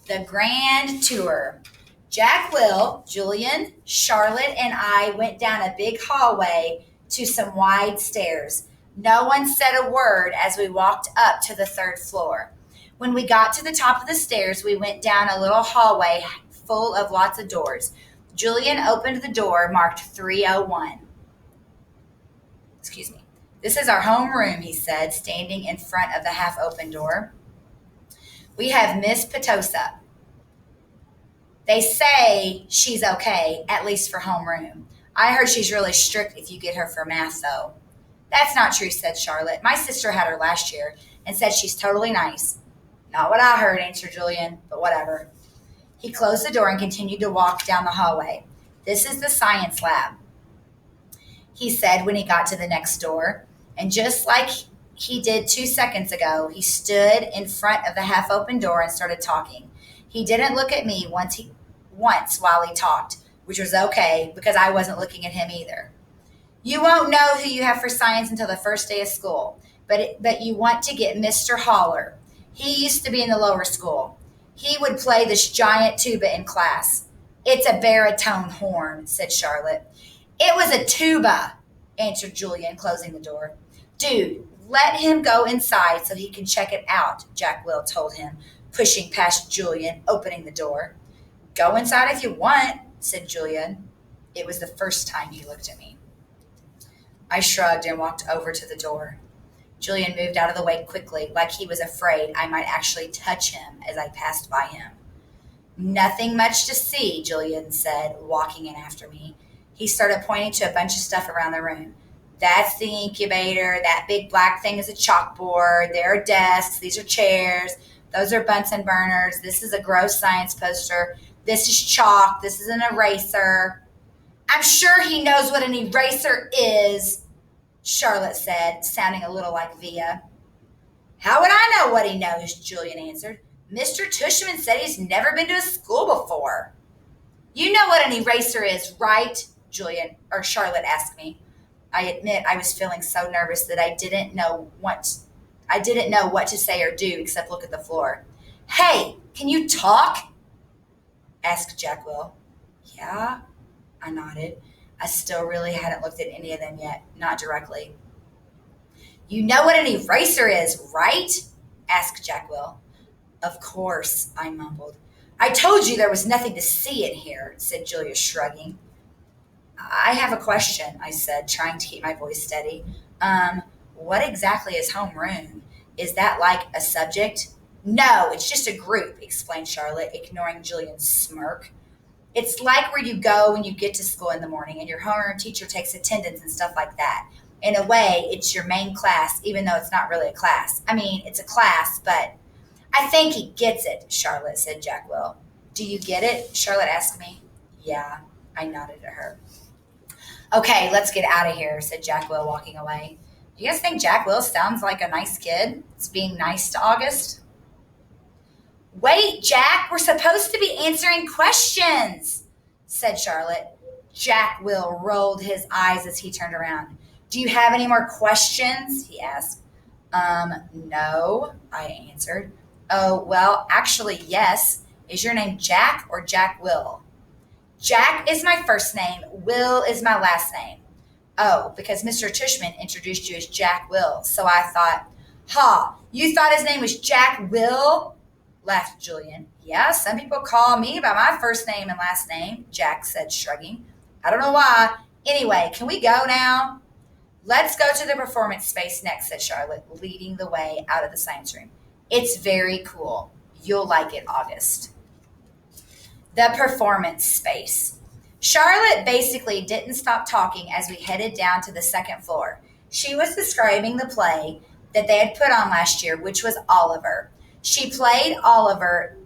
The Grand Tour. Jack, Will, Julian, Charlotte, and I went down a big hallway to some wide stairs. No one said a word as we walked up to the third floor. When we got to the top of the stairs, we went down a little hallway full of lots of doors. Julian opened the door marked 301. Excuse me. This is our home room, he said, standing in front of the half open door. We have Miss Petosa. They say she's okay, at least for homeroom. I heard she's really strict if you get her for math, though. That's not true, said Charlotte. My sister had her last year and said she's totally nice. Not what I heard, answered Julian, but whatever. He closed the door and continued to walk down the hallway. This is the science lab, he said when he got to the next door. And just like he did 2 seconds ago, he stood in front of the half open door and started talking. He didn't look at me once while he talked, which was okay because I wasn't looking at him either. You won't know who you have for science until the first day of school, but you want to get Mr. Haller. He used to be in the lower school. He would play this giant tuba in class. It's a baritone horn, said Charlotte. It was a tuba, answered Julian, closing the door. Dude, let him go inside so he can check it out, Jack Will told him, pushing past Julian, opening the door. Go inside if you want, said Julian. It was the first time he looked at me. I shrugged and walked over to the door. Julian moved out of the way quickly, like he was afraid I might actually touch him as I passed by him. Nothing much to see, Julian said, walking in after me. He started pointing to a bunch of stuff around the room. That's the incubator. That big black thing is a chalkboard. There are desks. These are chairs. Those are Bunsen burners. This is a gross science poster. This is chalk. This is an eraser. I'm sure he knows what an eraser is, Charlotte said, sounding a little like Via. How would I know what he knows, Julian answered. Mr. Tushman said he's never been to a school before. You know what an eraser is, right? Charlotte asked me. I admit I was feeling so nervous that I didn't know what to say or do except look at the floor. Hey, can you talk? Asked Jack Will. Yeah, I nodded. I still really hadn't looked at any of them yet, not directly. You know what an eraser is, right? Asked Jack Will. Of course, I mumbled. I told you there was nothing to see in here, said Julia, shrugging. I have a question, I said, trying to keep my voice steady. What exactly is homeroom? Is that like a subject? No, it's just a group, explained Charlotte, ignoring Julian's smirk. It's like where you go when you get to school in the morning and your homeroom teacher takes attendance and stuff like that. In a way, it's your main class, even though it's not really a class. I mean, it's a class, but I think he gets it, Charlotte, said Jack Will. Do you get it? Charlotte asked me. Yeah, I nodded at her. Okay, let's get out of here, said Jack Will, walking away. Do you guys think Jack Will sounds like a nice kid? It's being nice to August. Wait, Jack, we're supposed to be answering questions, said Charlotte. Jack Will rolled his eyes as he turned around. Do you have any more questions? He asked. No, I answered. Oh, well, actually, yes. Is your name Jack or Jack Will? Jack is my first name. Will is my last name. Oh, because Mr. Tushman introduced you as Jack Will. So I thought, you thought his name was Jack Will? Laughed Julian. Yeah, some people call me by my first name and last name, Jack said, shrugging. I don't know why. Anyway, can we go now? Let's go to the performance space next, said Charlotte, leading the way out of the science room. It's very cool. You'll like it, August. The performance space. Charlotte basically didn't stop talking as we headed down to the second floor. She was describing the play that they had put on last year, which was Oliver. She played Oliver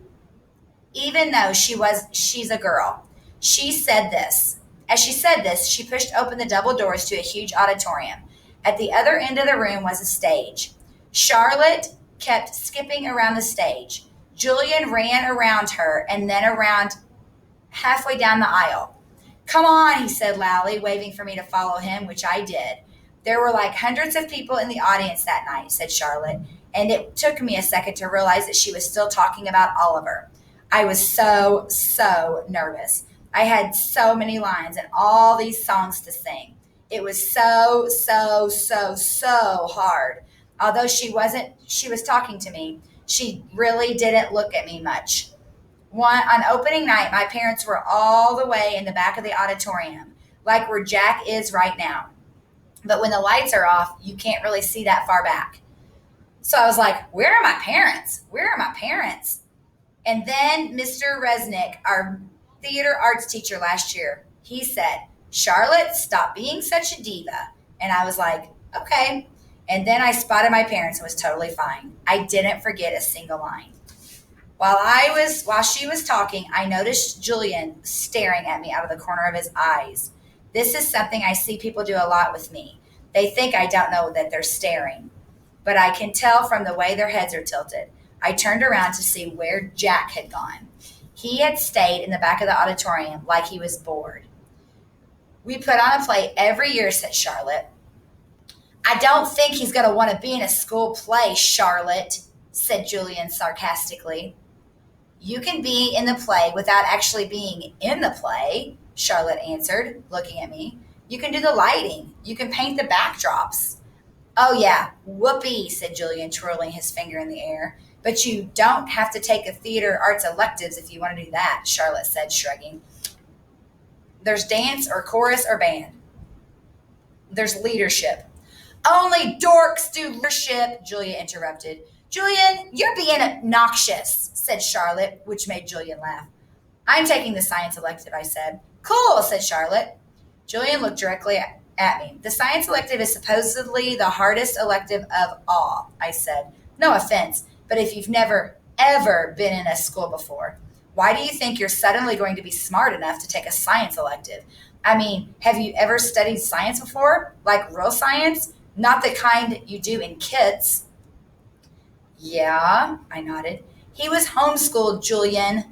even though she's a girl. She said this. As she said this, she pushed open the double doors to a huge auditorium. At the other end of the room was a stage. Charlotte kept skipping around the stage. Julian ran around her and then around halfway down the aisle. Come on, he said loudly, waving for me to follow him, which I did. There were like hundreds of people in the audience that night, said Charlotte, and it took me a second to realize that she was still talking about Oliver. I was so nervous. I had so many lines and all these songs to sing. It was so hard. Although she was talking to me, she really didn't look at me much. On opening night, my parents were all the way in the back of the auditorium, like where Jack is right now. But when the lights are off, you can't really see that far back. So I was like, where are my parents? Where are my parents? And then Mr. Resnick, our theater arts teacher last year, he said, Charlotte, stop being such a diva. And I was like, okay. And then I spotted my parents and was totally fine. I didn't forget a single line. While she was talking, I noticed Julian staring at me out of the corner of his eyes. This is something I see people do a lot with me. They think I don't know that they're staring, but I can tell from the way their heads are tilted. I turned around to see where Jack had gone. He had stayed in the back of the auditorium like he was bored. We put on a play every year, said Charlotte. I don't think he's going to want to be in a school play, Charlotte, said Julian sarcastically. You can be in the play without actually being in the play, Charlotte answered, looking at me. You can do the lighting. You can paint the backdrops. Oh, yeah, whoopee, said Julian, twirling his finger in the air. But you don't have to take a theater arts electives if you want to do that, Charlotte said, shrugging. There's dance or chorus or band. There's leadership. Only dorks do leadership, Julia interrupted. Julian, you're being obnoxious, said Charlotte, which made Julian laugh. I'm taking the science elective, I said. Cool, said Charlotte. Julian looked directly at me. The science elective is supposedly the hardest elective of all, I said. No offense, but if you've never, ever been in a school before, why do you think you're suddenly going to be smart enough to take a science elective? I mean, have you ever studied science before? Like real science? Not the kind you do in kits. Yeah, I nodded. He was homeschooled, Julian,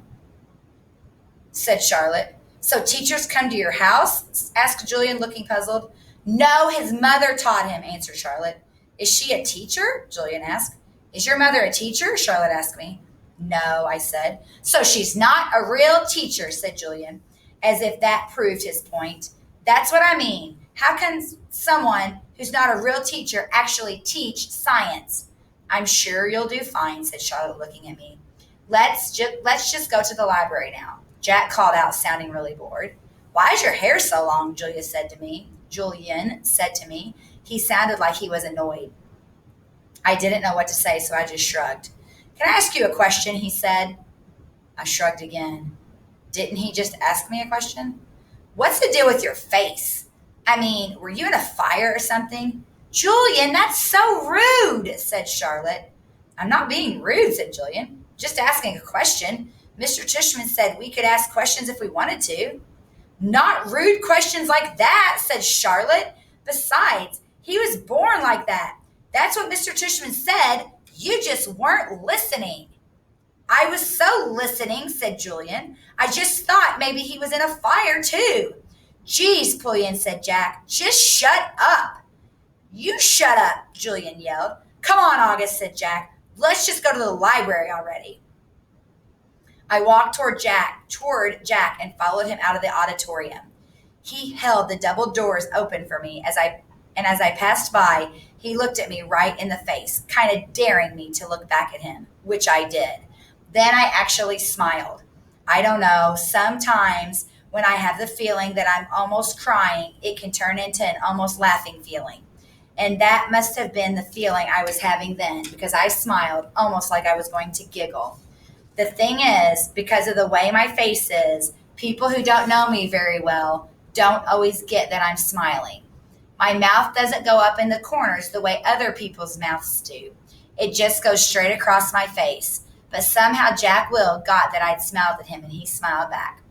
said Charlotte. So teachers come to your house? Asked Julian, looking puzzled. No, his mother taught him, answered Charlotte. Is she a teacher? Julian asked. Is your mother a teacher? Charlotte asked me. No, I said. So she's not a real teacher, said Julian, as if that proved his point. That's what I mean. How can someone who's not a real teacher actually teach science? I'm sure you'll do fine, said Charlotte, looking at me. Let's just go to the library now, Jack called out, sounding really bored. Why is your hair so long? Julian said to me. He sounded like he was annoyed. I didn't know what to say, so I just shrugged. Can I ask you a question? He said. I shrugged again. Didn't he just ask me a question? What's the deal with your face? I mean, were you in a fire or something? Julian, that's so rude, said Charlotte. I'm not being rude, said Julian. Just asking a question. Mr. Tushman said we could ask questions if we wanted to. Not rude questions like that, said Charlotte. Besides, he was born like that. That's what Mr. Tushman said. You just weren't listening. I was so listening, said Julian. I just thought maybe he was in a fire too. Geez, Julian, said Jack. Just shut up. You shut up, Julian yelled. Come on, August, said Jack. Let's just go to the library already. I walked toward Jack, and followed him out of the auditorium. He held the double doors open for me as I passed by, he looked at me right in the face, kind of daring me to look back at him, which I did. Then I actually smiled. I don't know, sometimes when I have the feeling that I'm almost crying, it can turn into an almost laughing feeling. And that must have been the feeling I was having then, because I smiled almost like I was going to giggle. The thing is, because of the way my face is, people who don't know me very well don't always get that I'm smiling. My mouth doesn't go up in the corners the way other people's mouths do. It just goes straight across my face. But somehow Jack Will got that I'd smiled at him, and he smiled back.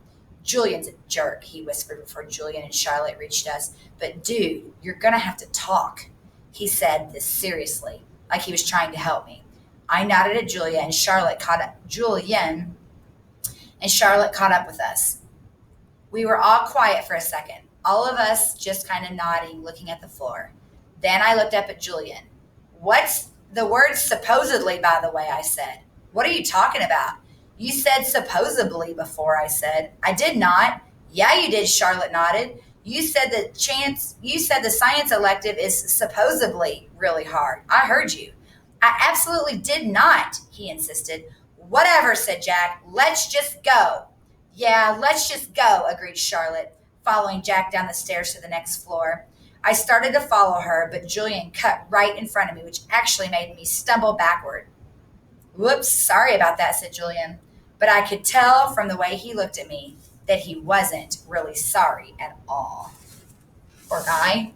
Julian's a jerk, he whispered before Julian and Charlotte reached us. But dude, you're going to have to talk. He said this seriously, like he was trying to help me. I nodded at Julian, and Charlotte caught up with us. We were all quiet for a second, all of us just kind of nodding, looking at the floor. Then I looked up at Julian. What's the word supposedly, by the way, I said. What are you talking about? You said supposedly before, I said. I did not. Yeah, you did, Charlotte nodded. You said the science elective is supposedly really hard. I heard you. I absolutely did not, he insisted. Whatever, said Jack. Let's just go. Yeah, let's just go, agreed Charlotte, following Jack down the stairs to the next floor. I started to follow her, but Julian cut right in front of me, which actually made me stumble backward. Whoops, sorry about that, said Julian. But I could tell from the way he looked at me that he wasn't really sorry at all. Poor guy.